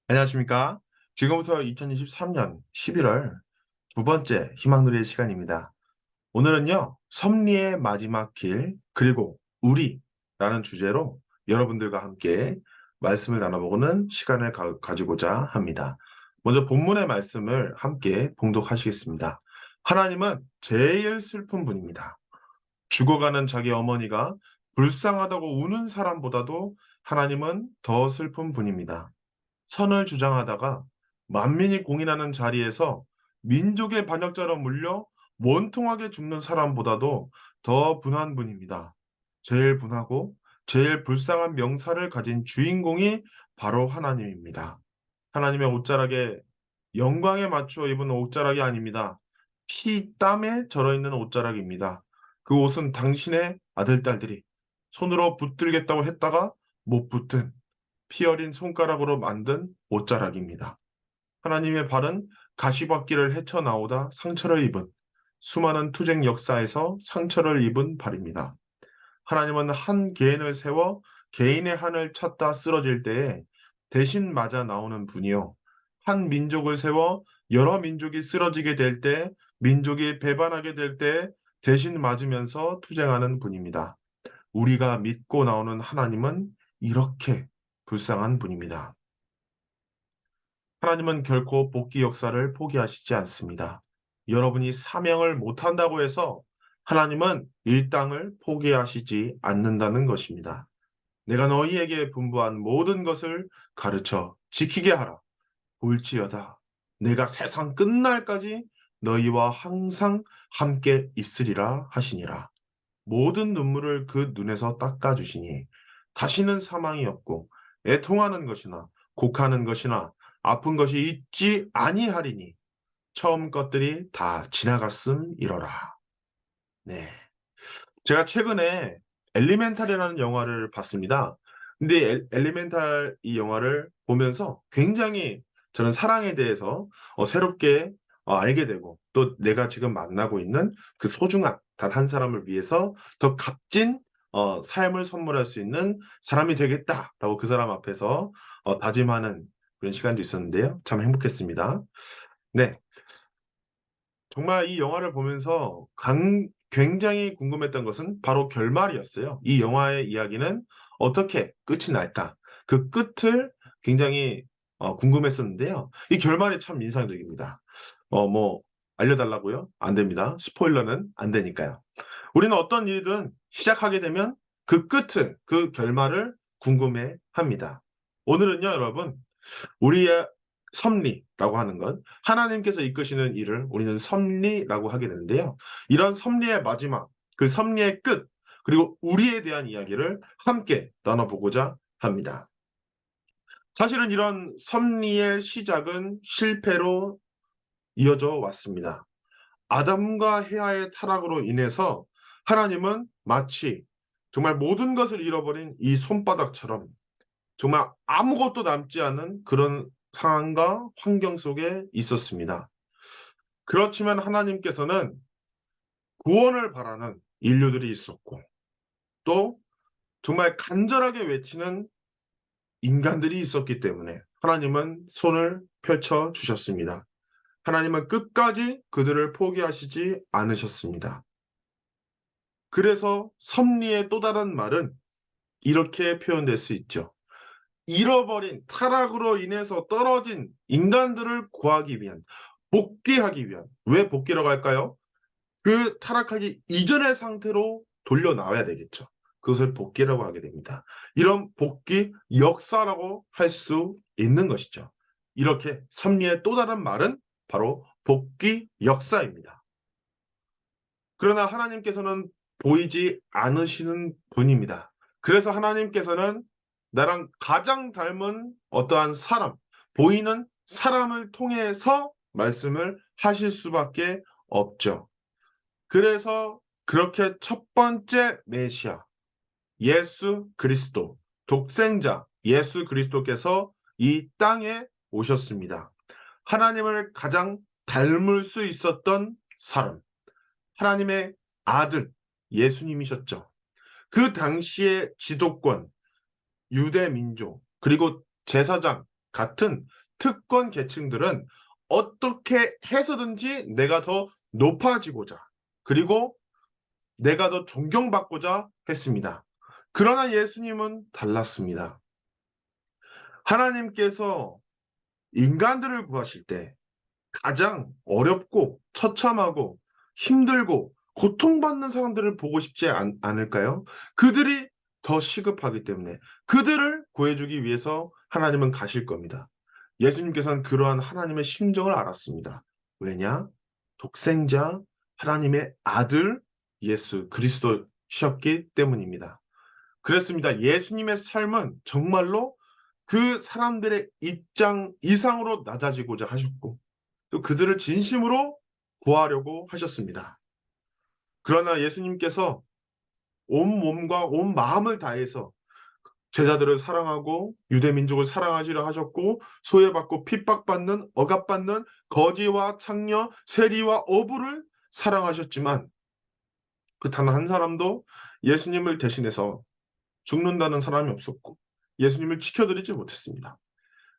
안녕하십니까? 지금부터 2023년 11월 두 번째 희망누리의 시간입니다. 오늘은요, 섭리의 마지막 길, 그리고 우리라는 주제로 여러분들과 함께 말씀을 나눠보는 시간을 가지고자 합니다. 먼저 본문의 말씀을 함께 봉독하시겠습니다. 하나님은 제일 슬픈 분입니다. 죽어가는 자기 어머니가 불쌍하다고 우는 사람보다도 하나님은 더 슬픈 분입니다. 선을 주장하다가 만민이 공인하는 자리에서 민족의 반역자로 물려 원통하게 죽는 사람보다도 더 분한 분입니다. 제일 분하고 제일 불쌍한 명사를 가진 주인공이 바로 하나님입니다. 하나님의 옷자락에 영광에 맞추어 입은 옷자락이 아닙니다. 피, 땀에 절어있는 옷자락입니다. 그 옷은 당신의 아들, 딸들이 손으로 붙들겠다고 했다가 못 붙든 피 어린 손가락으로 만든 옷자락입니다. 하나님의 발은 가시밭길을 헤쳐나오다 상처를 입은 수많은 투쟁 역사에서 상처를 입은 발입니다. 하나님은 한 개인을 세워 개인의 한을 찾다 쓰러질 때에 대신 맞아 나오는 분이요. 한 민족을 세워 여러 민족이 쓰러지게 될 때, 민족이 배반하게 될 때 대신 맞으면서 투쟁하는 분입니다. 우리가 믿고 나오는 하나님은 이렇게 불쌍한 분입니다. 하나님은 결코 복귀 역사를 포기하시지 않습니다. 여러분이 사명을 못한다고 해서 하나님은 이 땅을 포기하시지 않는다는 것입니다. 내가 너희에게 분부한 모든 것을 가르쳐 지키게 하라. 볼지어다. 내가 세상 끝날까지 너희와 항상 함께 있으리라 하시니라. 모든 눈물을 그 눈에서 닦아주시니 다시는 사망이 없고 애통하는 것이나 곡하는 것이나 아픈 것이 있지 아니하리니 처음 것들이 다 지나갔음이러라. 네. 제가 최근에 엘리멘탈이라는 영화를 봤습니다. 근데 엘리멘탈 이 영화를 보면서 굉장히 저는 사랑에 대해서 새롭게 알게 되고 또 내가 지금 만나고 있는 그 소중한 단 한 사람을 위해서 더 값진 삶을 선물할 수 있는 사람이 되겠다라고 그 사람 앞에서 다짐하는 그런 시간도 있었는데요. 참 행복했습니다. 네. 정말 이 영화를 보면서 굉장히 궁금했던 것은 바로 결말이었어요. 이 영화의 이야기는 어떻게 끝이 날까? 그 끝을 굉장히 궁금했었는데요. 이 결말이 참 인상적입니다. 뭐 알려달라고요? 안 됩니다. 스포일러는 안 되니까요. 우리는 어떤 일이든 시작하게 되면 그 끝을, 그 결말을 궁금해 합니다. 오늘은요, 여러분, 우리의 섭리라고 하는 건 하나님께서 이끄시는 일을 우리는 섭리라고 하게 되는데요. 이런 섭리의 마지막, 그 섭리의 끝, 그리고 우리에 대한 이야기를 함께 나눠보고자 합니다. 사실은 이런 섭리의 시작은 실패로 이어져 왔습니다. 아담과 헤아의 타락으로 인해서 하나님은 마치 정말 모든 것을 잃어버린 이 손바닥처럼 정말 아무것도 남지 않은 그런 상황과 환경 속에 있었습니다. 그렇지만 하나님께서는 구원을 바라는 인류들이 있었고 또 정말 간절하게 외치는 인간들이 있었기 때문에 하나님은 손을 펼쳐 주셨습니다. 하나님은 끝까지 그들을 포기하시지 않으셨습니다. 그래서 섭리의 또 다른 말은 이렇게 표현될 수 있죠. 잃어버린 타락으로 인해서 떨어진 인간들을 구하기 위한, 복귀하기 위한. 왜 복귀라고 할까요? 그 타락하기 이전의 상태로 돌려 나와야 되겠죠. 그것을 복귀라고 하게 됩니다. 이런 복귀 역사라고 할 수 있는 것이죠. 이렇게 섭리의 또 다른 말은 바로 복귀 역사입니다. 그러나 하나님께서는 보이지 않으시는 분입니다. 그래서 하나님께서는 나랑 가장 닮은 어떠한 사람, 보이는 사람을 통해서 말씀을 하실 수밖에 없죠. 그래서 그렇게 첫 번째 메시아, 예수 그리스도, 독생자 예수 그리스도께서 이 땅에 오셨습니다. 하나님을 가장 닮을 수 있었던 사람, 하나님의 아들 예수님이셨죠. 그 당시의 지도권, 유대 민족, 그리고 제사장 같은 특권 계층들은 어떻게 해서든지 내가 더 높아지고자, 그리고 내가 더 존경받고자 했습니다. 그러나 예수님은 달랐습니다. 하나님께서 인간들을 구하실 때 가장 어렵고 처참하고 힘들고 고통받는 사람들을 보고 싶지 않을까요? 그들이 더 시급하기 때문에 그들을 구해주기 위해서 하나님은 가실 겁니다. 예수님께서는 그러한 하나님의 심정을 알았습니다. 왜냐? 독생자 하나님의 아들 예수 그리스도셨기 때문입니다. 그렇습니다. 예수님의 삶은 정말로 그 사람들의 입장 이상으로 낮아지고자 하셨고 또 그들을 진심으로 구하려고 하셨습니다. 그러나 예수님께서 온 몸과 온 마음을 다해서 제자들을 사랑하고 유대 민족을 사랑하시려 하셨고 소외받고 핍박받는 억압받는 거지와 창녀 세리와 어부를 사랑하셨지만 그 단 한 사람도 예수님을 대신해서 죽는다는 사람이 없었고 예수님을 지켜드리지 못했습니다.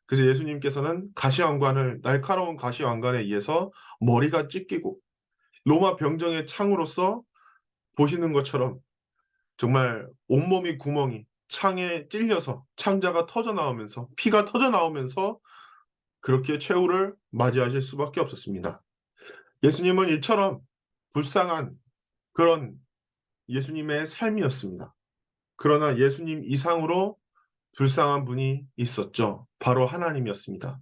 그래서 예수님께서는 가시왕관을 날카로운 가시왕관에 의해서 머리가 찢기고 로마 병정의 창으로서 보시는 것처럼 정말 온몸이 구멍이 창에 찔려서 창자가 터져 나오면서 피가 터져 나오면서 그렇게 최후를 맞이하실 수밖에 없었습니다. 예수님은 이처럼 불쌍한 그런 예수님의 삶이었습니다. 그러나 예수님 이상으로 불쌍한 분이 있었죠. 바로 하나님이었습니다.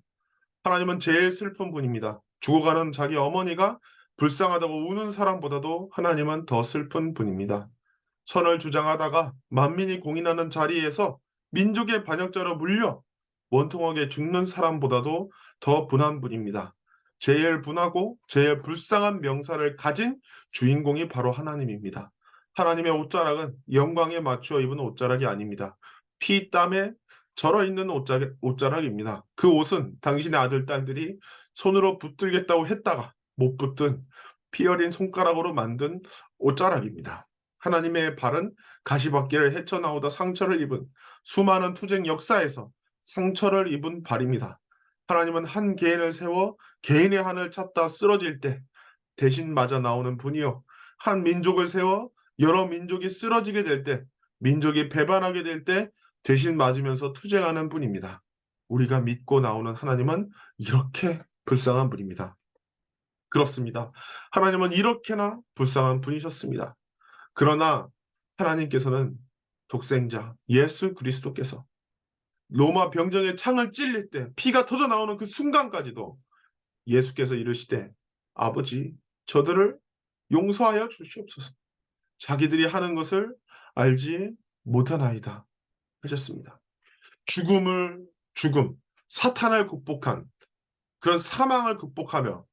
하나님은 제일 슬픈 분입니다. 죽어가는 자기 어머니가 불쌍하다고 우는 사람보다도 하나님은 더 슬픈 분입니다. 선을 주장하다가 만민이 공인하는 자리에서 민족의 반역자로 물려 원통하게 죽는 사람보다도 더 분한 분입니다. 제일 분하고 제일 불쌍한 명사를 가진 주인공이 바로 하나님입니다. 하나님의 옷자락은 영광에 맞추어 입은 옷자락이 아닙니다. 피, 땀에 절어 있는 옷자락입니다. 그 옷은 당신의 아들, 딸들이 손으로 붙들겠다고 했다가 못 붙든 피 어린 손가락으로 만든 옷자락입니다. 하나님의 발은 가시밭길을 헤쳐나오다 상처를 입은 수많은 투쟁 역사에서 상처를 입은 발입니다. 하나님은 한 개인을 세워 개인의 한을 찾다 쓰러질 때 대신 맞아 나오는 분이요. 한 민족을 세워 여러 민족이 쓰러지게 될 때, 민족이 배반하게 될 때 대신 맞으면서 투쟁하는 분입니다. 우리가 믿고 나오는 하나님은 이렇게 불쌍한 분입니다. 그렇습니다. 하나님은 이렇게나 불쌍한 분이셨습니다. 그러나 하나님께서는 독생자 예수 그리스도께서 로마 병정의 창을 찔릴 때 피가 터져 나오는 그 순간까지도 예수께서 이르시되 아버지 저들을 용서하여 주시옵소서. 자기들이 하는 것을 알지 못하나이다 하셨습니다. 죽음, 사탄을 극복한 그런 사망을 극복하며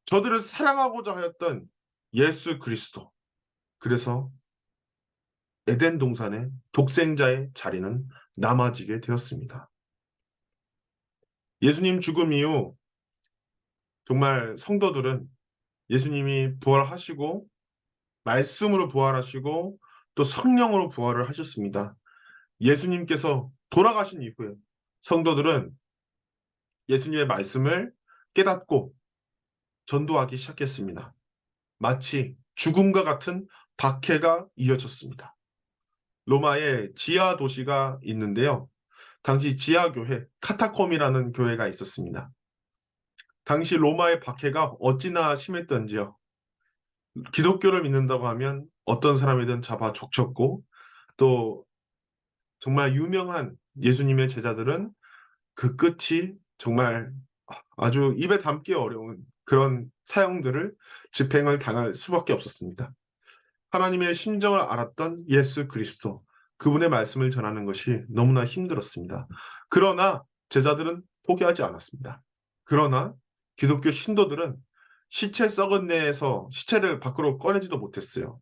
저들을 사랑하고자 하였던 예수 그리스도. 그래서 에덴 동산의 독생자의 자리는 남아지게 되었습니다. 예수님 죽음 이후 정말 성도들은 예수님이 부활하시고 말씀으로 부활하시고 또 성령으로 부활을 하셨습니다. 예수님께서 돌아가신 이후에 성도들은 예수님의 말씀을 깨닫고 전도하기 시작했습니다. 마치 죽음과 같은 박해가 이어졌습니다. 로마에 지하 도시가 있는데요. 당시 지하교회, 카타콤이라는 교회가 있었습니다. 당시 로마의 박해가 어찌나 심했던지요. 기독교를 믿는다고 하면 어떤 사람이든 잡아 족쳤고 또 정말 유명한 예수님의 제자들은 그 끝이 정말 아주 입에 담기 어려운 그런 사형들을 집행을 당할 수밖에 없었습니다. 하나님의 심정을 알았던 예수 그리스도, 그분의 말씀을 전하는 것이 너무나 힘들었습니다. 그러나 제자들은 포기하지 않았습니다. 그러나 기독교 신도들은 시체 썩은 내에서 시체를 밖으로 꺼내지도 못했어요.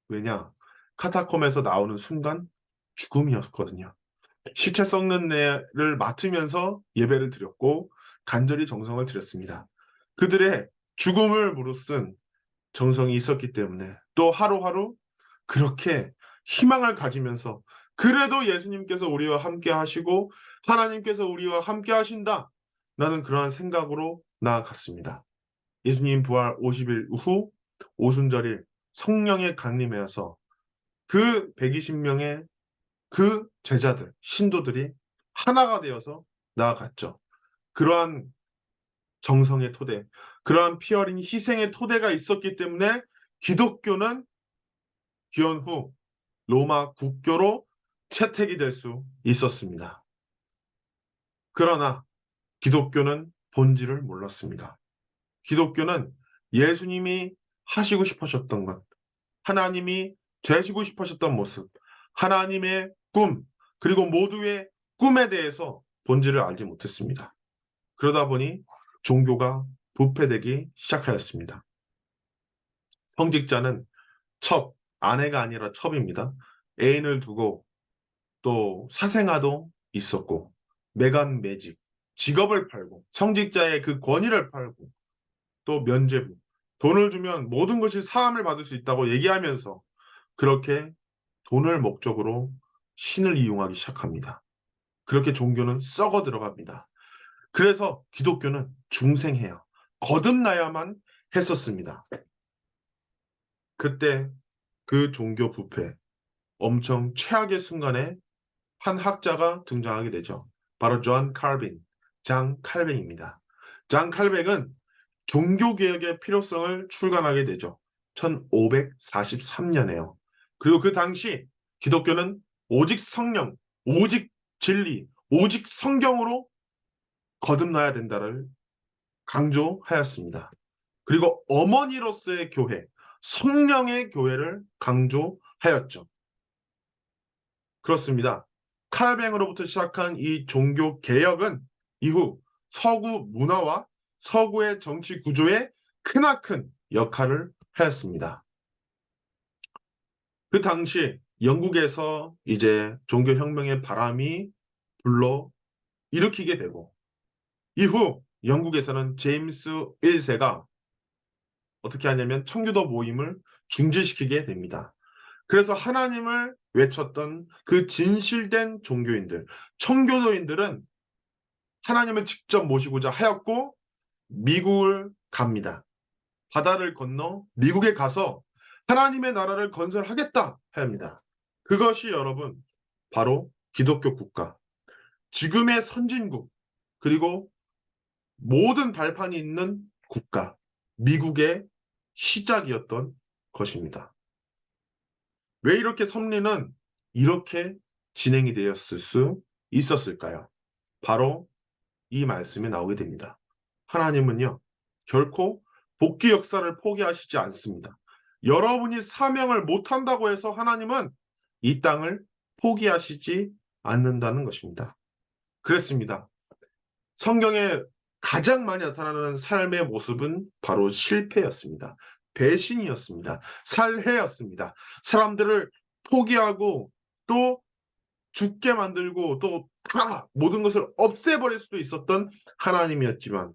왜냐? 카타콤에서 나오는 순간 죽음이었거든요. 시체 썩는 내를 맡으면서 예배를 드렸고 간절히 정성을 드렸습니다. 그들의 죽음을 무릅쓴 정성이 있었기 때문에 또 하루하루 그렇게 희망을 가지면서 그래도 예수님께서 우리와 함께 하시고 하나님께서 우리와 함께 하신다. 나는 그러한 생각으로 나아갔습니다. 예수님 부활 50일 후 오순절일 성령의 강림하여서 그 120명의 그 제자들, 신도들이 하나가 되어서 나아갔죠. 그러한 정성의 토대, 그러한 피 어린 희생의 토대가 있었기 때문에 기독교는 귀환 후 로마 국교로 채택이 될 수 있었습니다. 그러나 기독교는 본질을 몰랐습니다. 기독교는 예수님이 하시고 싶으셨던 것, 하나님이 되시고 싶으셨던 모습, 하나님의 꿈, 그리고 모두의 꿈에 대해서 본질을 알지 못했습니다. 그러다 보니 종교가 부패되기 시작하였습니다. 성직자는 첩, 아내가 아니라 첩입니다. 애인을 두고 또 사생아도 있었고, 매간 매직, 직업을 팔고, 성직자의 그 권위를 팔고, 또 면죄부, 돈을 주면 모든 것이 사함을 받을 수 있다고 얘기하면서 그렇게 돈을 목적으로 신을 이용하기 시작합니다. 그렇게 종교는 썩어 들어갑니다. 그래서 기독교는 중생해야, 거듭나야만 했었습니다. 그때 그 종교 부패, 엄청 최악의 순간에 한 학자가 등장하게 되죠. 바로 장 칼빈입니다. 장 칼빈은 종교개혁의 필요성을 출간하게 되죠. 1543년에요. 그리고 그 당시 기독교는 오직 성령, 오직 진리, 오직 성경으로 거듭나야 된다를 강조하였습니다. 그리고 어머니로서의 교회, 성령의 교회를 강조하였죠. 그렇습니다. 칼뱅으로부터 시작한 이 종교 개혁은 이후 서구 문화와 서구의 정치 구조에 크나큰 역할을 하였습니다. 그 당시 영국에서 이제 종교혁명의 바람이 불러 일으키게 되고 이후 영국에서는 제임스 1세가 어떻게 하냐면 청교도 모임을 중지시키게 됩니다. 그래서 하나님을 외쳤던 그 진실된 종교인들, 청교도인들은 하나님을 직접 모시고자 하였고 미국을 갑니다. 바다를 건너 미국에 가서 하나님의 나라를 건설하겠다 합니다. 그것이 여러분 바로 기독교 국가, 지금의 선진국, 그리고 모든 발판이 있는 국가, 미국의 시작이었던 것입니다. 왜 이렇게 섭리는 이렇게 진행이 되었을 수 있었을까요? 바로 이 말씀에 나오게 됩니다. 하나님은요, 결코 복귀 역사를 포기하시지 않습니다. 여러분이 사명을 못한다고 해서 하나님은 이 땅을 포기하시지 않는다는 것입니다. 그랬습니다. 성경에 가장 많이 나타나는 삶의 모습은 바로 실패였습니다. 배신이었습니다. 살해였습니다. 사람들을 포기하고 또 죽게 만들고 또 모든 것을 없애버릴 수도 있었던 하나님이었지만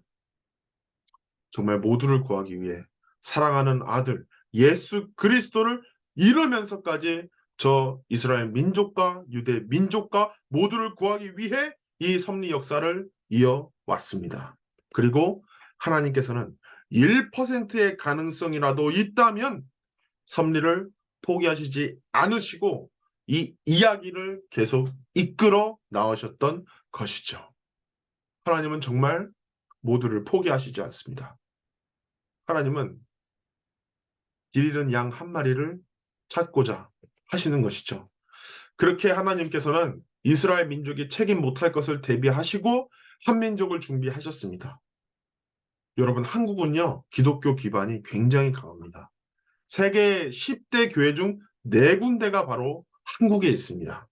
정말 모두를 구하기 위해 사랑하는 아들 예수 그리스도를 이루면서까지 저 이스라엘 민족과 유대 민족과 모두를 구하기 위해 이 섭리 역사를 이어왔습니다. 그리고 하나님께서는 1%의 가능성이라도 있다면 섭리를 포기하시지 않으시고 이 이야기를 계속 이끌어 나오셨던 것이죠. 하나님은 정말 모두를 포기하시지 않습니다. 하나님은 길 잃은 양 한 마리를 찾고자 하시는 것이죠. 그렇게 하나님께서는 이스라엘 민족이 책임 못할 것을 대비하시고 한민족을 준비하셨습니다. 여러분, 한국은요, 기독교 기반이 굉장히 강합니다. 세계 10대 교회 중 4군데가 바로 한국에 있습니다.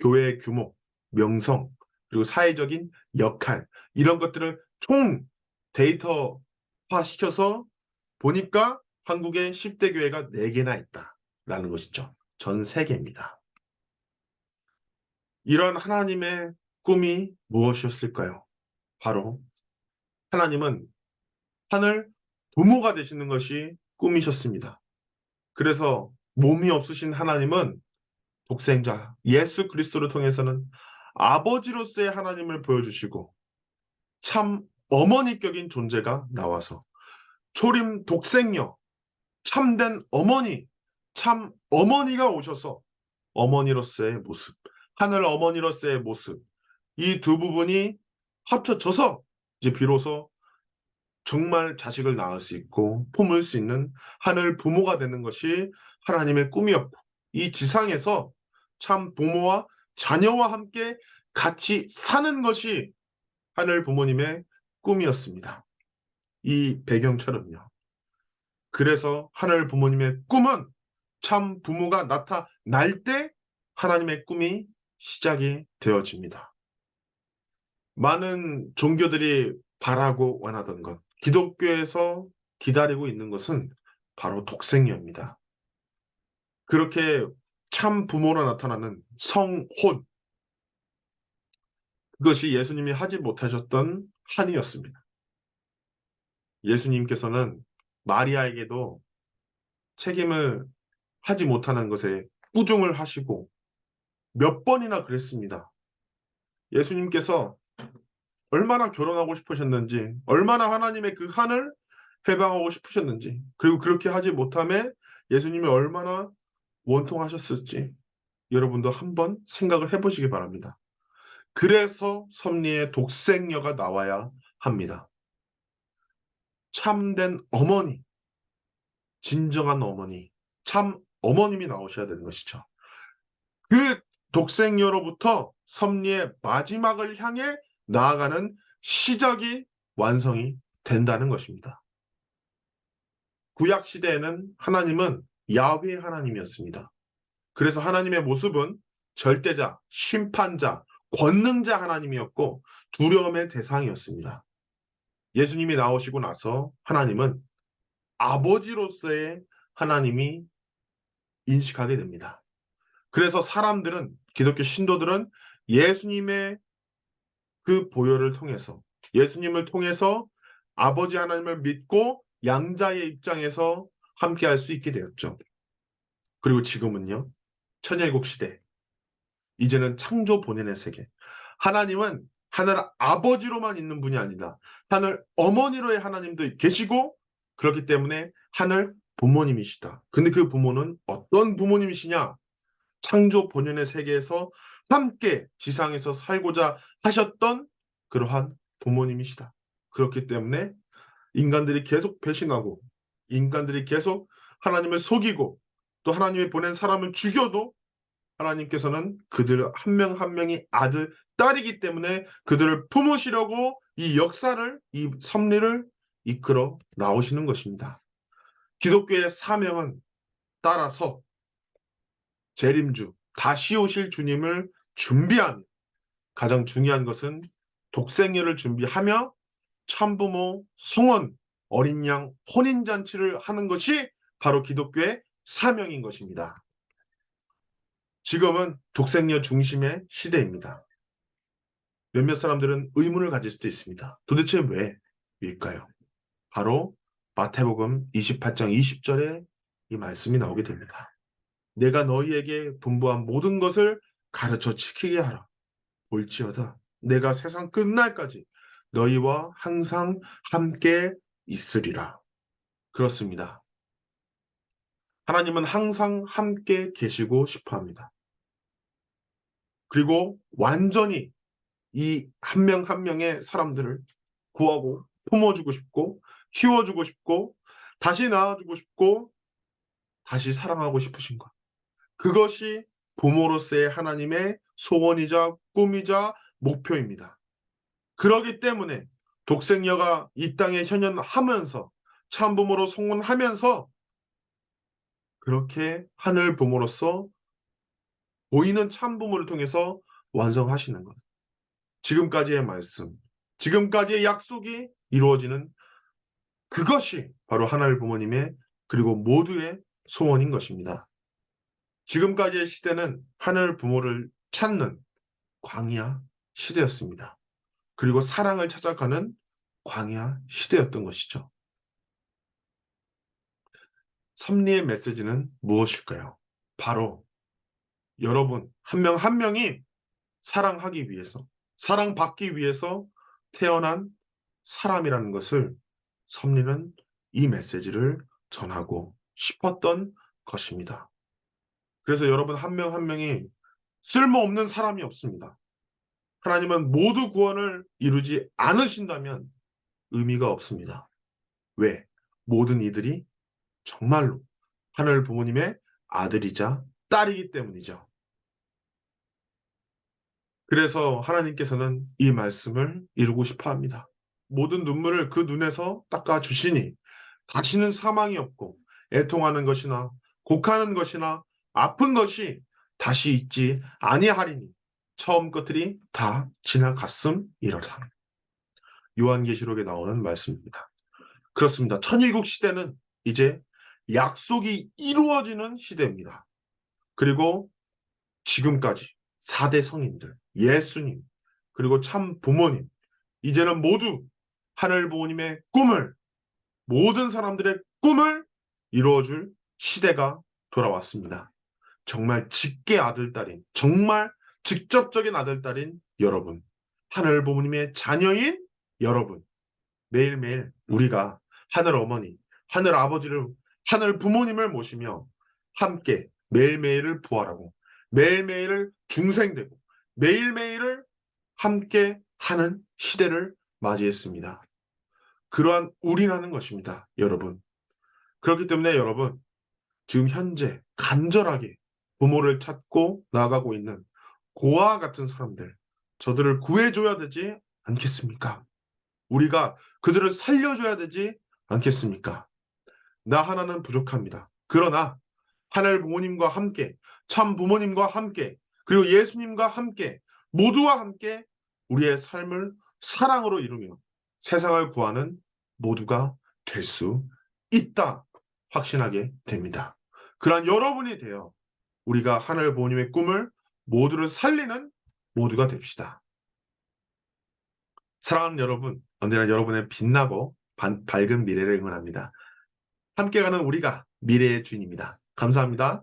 교회의 규모, 명성, 그리고 사회적인 역할, 이런 것들을 총 데이터화 시켜서 보니까 한국에 10대 교회가 4개나 있다라는 것이죠. 전 세계입니다. 이런 하나님의 꿈이 무엇이었을까요? 바로 하나님은 하늘 부모가 되시는 것이 꿈이셨습니다. 그래서 몸이 없으신 하나님은 독생자 예수 그리스도를 통해서는 아버지로서의 하나님을 보여주시고 참 어머니격인 존재가 나와서 초림 독생녀, 참된 어머니, 참 어머니가 오셔서 어머니로서의 모습, 하늘 어머니로서의 모습, 이 두 부분이 합쳐져서 이제 비로소 정말 자식을 낳을 수 있고 품을 수 있는 하늘 부모가 되는 것이 하나님의 꿈이었고, 이 지상에서 참 부모와 자녀와 함께 같이 사는 것이 하늘 부모님의 꿈이었습니다. 이 배경처럼요. 그래서 하늘 부모님의 꿈은 참 부모가 나타날 때 하나님의 꿈이 시작이 되어집니다. 많은 종교들이 바라고 원하던 것, 기독교에서 기다리고 있는 것은 바로 독생녀입니다. 그렇게 참 부모로 나타나는 성혼, 그것이 예수님이 하지 못하셨던 한이었습니다. 예수님께서는 마리아에게도 책임을 하지 못하는 것에 꾸중을 하시고 몇 번이나 그랬습니다. 예수님께서 얼마나 결혼하고 싶으셨는지, 얼마나 하나님의 그 한을 해방하고 싶으셨는지, 그리고 그렇게 하지 못함에 예수님이 얼마나 원통하셨을지 여러분도 한번 생각을 해보시기 바랍니다. 그래서 섭리의 독생녀가 나와야 합니다. 참된 어머니, 진정한 어머니, 참 어머님이 나오셔야 되는 것이죠. 그 독생녀로부터 섭리의 마지막을 향해 나아가는 시작이 완성이 된다는 것입니다. 구약 시대에는 하나님은 야훼 하나님이었습니다. 그래서 하나님의 모습은 절대자, 심판자, 권능자 하나님이었고 두려움의 대상이었습니다. 예수님이 나오시고 나서 하나님은 아버지로서의 하나님이 인식하게 됩니다. 그래서 사람들은, 기독교 신도들은 예수님의 그 보혈을 통해서, 예수님을 통해서 아버지 하나님을 믿고 양자의 입장에서 함께 할 수 있게 되었죠. 그리고 지금은요, 천일국 시대, 이제는 창조 본연의 세계. 하나님은 하늘 아버지로만 있는 분이 아니다. 하늘 어머니로의 하나님도 계시고, 그렇기 때문에 하늘 부모님이시다. 근데 그 부모는 어떤 부모님이시냐? 창조 본연의 세계에서 함께 지상에서 살고자 하셨던 그러한 부모님이시다. 그렇기 때문에 인간들이 계속 배신하고, 인간들이 계속 하나님을 속이고, 또 하나님이 보낸 사람을 죽여도 하나님께서는 그들 한 명 한 명이 아들, 딸이기 때문에 그들을 품으시려고 이 역사를, 이 섭리를 이끌어 나오시는 것입니다. 기독교의 사명은 따라서 재림주, 다시 오실 주님을 준비하는, 가장 중요한 것은 독생녀를 준비하며 참부모, 성원, 어린 양 혼인잔치를 하는 것이 바로 기독교의 사명인 것입니다. 지금은 독생녀 중심의 시대입니다. 몇몇 사람들은 의문을 가질 수도 있습니다. 도대체 왜일까요? 바로 마태복음 28장 20절에 이 말씀이 나오게 됩니다. 내가 너희에게 분부한 모든 것을 가르쳐 지키게 하라. 볼지어다 내가 세상 끝날까지 너희와 항상 함께 있으리라. 그렇습니다. 하나님은 항상 함께 계시고 싶어 합니다. 그리고 완전히 이 한 명 한 명의 사람들을 구하고 품어주고 싶고 키워주고 싶고 다시 낳아주고 싶고 다시 사랑하고 싶으신 것. 그것이 부모로서의 하나님의 소원이자 꿈이자 목표입니다. 그러기 때문에 독생녀가 이 땅에 현현하면서 참부모로 성혼하면서 그렇게 하늘 부모로서 보이는 참부모를 통해서 완성하시는 것. 지금까지의 말씀, 지금까지의 약속이 이루어지는 그것이 바로 하늘 부모님의 그리고 모두의 소원인 것입니다. 지금까지의 시대는 하늘 부모를 찾는 광야 시대였습니다. 그리고 사랑을 찾아가는 광야 시대였던 것이죠. 섭리의 메시지는 무엇일까요? 바로 여러분 한 명 한 명이 사랑하기 위해서, 사랑받기 위해서 태어난 사람이라는 것을 섭리는 이 메시지를 전하고 싶었던 것입니다. 그래서 여러분 한 명 한 명이 쓸모없는 사람이 없습니다. 하나님은 모두 구원을 이루지 않으신다면 의미가 없습니다. 왜? 모든 이들이 정말로 하늘 부모님의 아들이자 딸이기 때문이죠. 그래서 하나님께서는 이 말씀을 이루고 싶어 합니다. 모든 눈물을 그 눈에서 닦아 주시니 다시는 사망이 없고 애통하는 것이나 곡하는 것이나 아픈 것이 다시 있지 아니하리니 처음 것들이 다 지나갔음이로다. 요한계시록에 나오는 말씀입니다. 그렇습니다. 천일국 시대는 이제 약속이 이루어지는 시대입니다. 그리고 지금까지 4대 성인들, 예수님, 그리고 참 부모님, 이제는 모두 하늘 부모님의 꿈을, 모든 사람들의 꿈을 이루어줄 시대가 돌아왔습니다. 정말 직계 아들딸인, 정말 직접적인 아들딸인 여러분, 하늘 부모님의 자녀인 여러분, 매일매일 우리가 하늘 어머니, 하늘 아버지를, 하늘 부모님을 모시며 함께 매일매일을 부활하고 매일매일을 중생되고 매일매일을 함께 하는 시대를 맞이했습니다. 그러한 우리라는 것입니다, 여러분. 그렇기 때문에 여러분, 지금 현재 간절하게 부모를 찾고 나아가고 있는 고아와 같은 사람들, 저들을 구해줘야 되지 않겠습니까? 우리가 그들을 살려줘야 되지 않겠습니까? 나 하나는 부족합니다. 그러나 하늘 부모님과 함께, 참 부모님과 함께, 그리고 예수님과 함께, 모두와 함께 우리의 삶을 사랑으로 이루며 세상을 구하는 모두가 될 수 있다 확신하게 됩니다. 그러한 여러분이 되어 우리가 하늘 부모님의 꿈을 모두를 살리는 모두가 됩시다. 사랑하는 여러분, 언제나 여러분의 빛나고 밝은 미래를 응원합니다. 함께 가는 우리가 미래의 주인입니다. 감사합니다.